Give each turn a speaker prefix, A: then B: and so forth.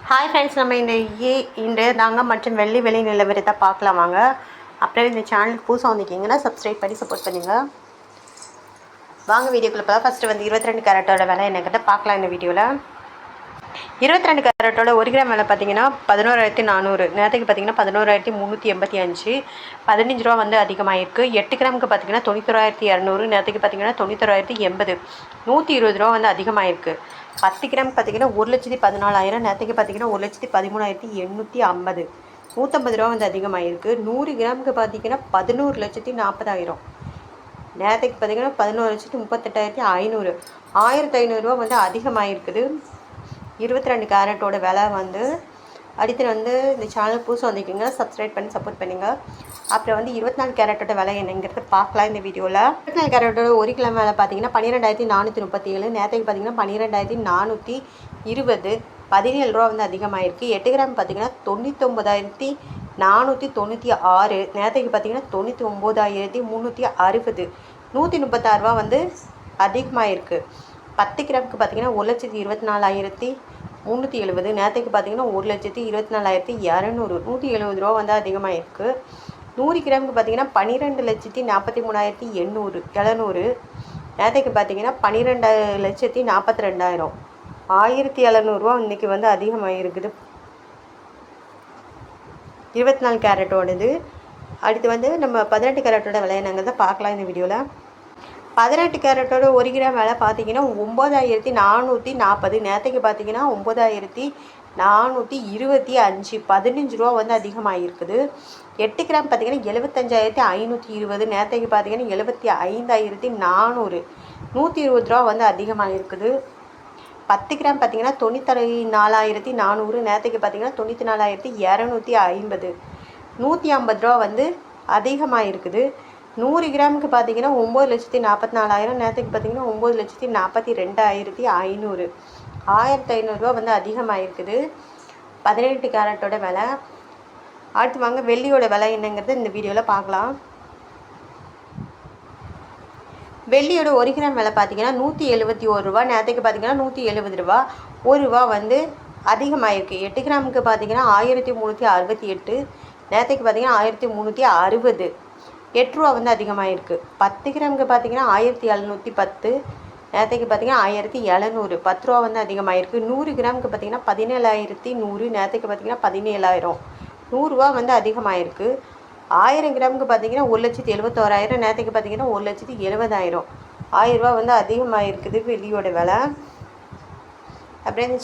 A: Hi friends, நம்ம இந்த தங்கம் மற்றும் வெள்ளி விலை நிலவரத்தை பார்க்கலாம் வாங்க. அப்புறம் இந்த சேனலுக்கு புதுசாக வந்திருக்கீங்கன்னா சப்ஸ்கிரைப் பண்ணி சப்போர்ட் பண்ணுங்கள். வாங்க வீடியோக்குள்ளே போகலாம். ஃபஸ்ட்டு வந்து 22 கேரட்டோட விலை என்னக்கிட்ட பார்க்கலாம். இந்த வீடியோவில் 22 கேரட்டோட 1 கிராம் விலை பார்த்தீங்கன்னா 11,400. நேரத்துக்கு பார்த்தீங்கன்னா 11,385. 15 ரூபா வந்து அதிகமாகிருக்கு. 8 கிராமுக்கு பார்த்தீங்கன்னா 91,200. நேரத்துக்கு பார்த்தீங்கன்னா 91,080. 120 ரூபா வந்து அதிகமாகிருக்கு. 10 கிராம் பார்த்தீங்கன்னா 1,14,000. நேரத்துக்கு பார்த்தீங்கன்னா 1,13,850. 150 ரூபா வந்து அதிகமாகிருக்கு. 100 கிராமுக்கு பார்த்தீங்கன்னா 11,40,000. நேரத்துக்கு பார்த்தீங்கன்னா 11,38,500. 1,500 ரூபா வந்து அதிகமாகிருக்குது. 22 கேரட்டோட விலை வந்து அடுத்து வந்து இந்த சேனல் புதுசாக வந்துருக்கீங்க, சப்ஸ்கிரைப் பண்ணி சப்போர்ட் பண்ணுங்கள். அப்புறம் வந்து 24 கேரட்டோட விலை என்னங்கிறது பார்க்கலாம் இந்த வீடியோவில். 24 கேரட்டோட 1 கிலோ விலை பார்த்தீங்கன்னா 12,437. நேரத்துக்கு பார்த்தீங்கன்னா 12,420. 17 ரூபா வந்து அதிகமாகிருக்கு. 8 கிராம் பார்த்தீங்கன்னா 99,496. நேரத்துக்கு பார்த்தீங்கன்னா 99,360. 136 ரூபா வந்து அதிகமாகிருக்கு. 10 கிராமுக்கு பார்த்தீங்கன்னா 1,24,370. நேரத்துக்கு பார்த்தீங்கன்னா 1,24,200. 170 ரூபா வந்து அதிகமாக இருக்குது. 100 கிராமுக்கு பார்த்தீங்கன்னா 12,43,800. நேரத்துக்கு பார்த்தீங்கன்னா 12,42,000. 1,700 ரூபா இன்றைக்கி வந்து அதிகமாக இருக்குது 24 கேரட்டோடது. அடுத்து வந்து நம்ம 18 கேரட்டோட விலை என்னங்கிறத பார்க்கலாம் இந்த வீடியோவில். 18 கேரட்டோட 1 கிராம் விலை பார்த்தீங்கன்னா 9,440. நேரத்துக்கு பார்த்தீங்கன்னா 9,425. 15 ரூபா வந்து அதிகமாக இருக்குது. 8 கிராம் பார்த்தீங்கன்னா 75,520. நேரத்துக்கு பார்த்தீங்கன்னா 75,400. 120 ரூபா வந்து அதிகமாக இருக்குது. 10 கிராம் பார்த்தீங்கன்னா 94,400. நேரத்துக்கு பார்த்தீங்கன்னா 94,250. 150 ரூபா வந்து அதிகமாக இருக்குது. 100 கிராமுக்கு பார்த்தீங்கன்னா 9,44,000. நேரத்துக்கு பார்த்தீங்கன்னா 9,42,500. 1,500 ரூபா வந்து அதிகமாக இருக்குது 18 கேரட்டோட விலை. அடுத்து வாங்க வெள்ளியோட விலை என்னங்கிறது இந்த வீடியோவில் பார்க்கலாம். வெள்ளியோட 1 கிராம் விலை பார்த்தீங்கன்னா 171 ரூபா. நேரத்துக்கு பார்த்தீங்கன்னா 170 ரூபா. 1 ரூபா வந்து அதிகமாகிருக்கு. 8 கிராமுக்கு பார்த்தீங்கன்னா 1,368. நேரத்துக்கு பார்த்தீங்கன்னா 1,360. 8 ரூபா வந்து அதிகமாகிருக்கு. 10 கிராமுக்கு பார்த்தீங்கன்னா 1,710. நேரத்துக்கு பார்த்தீங்கன்னா 1,700. 10 ரூபா வந்து அதிகமாகிருக்கு. 100 கிராமுக்கு பார்த்தீங்கன்னா 17,100. நேரத்துக்கு பார்த்தீங்கன்னா 17,000. 100 ரூபா வந்து அதிகமாகிருக்கு. 1000 கிராமுக்கு பார்த்தீங்கன்னா 1,71,000. நேரத்துக்கு பார்த்தீங்கன்னா 1,70,000. 1000 ரூபா வந்து அதிகமாக இருக்குது வெள்ளியோட விலை. அப்படியே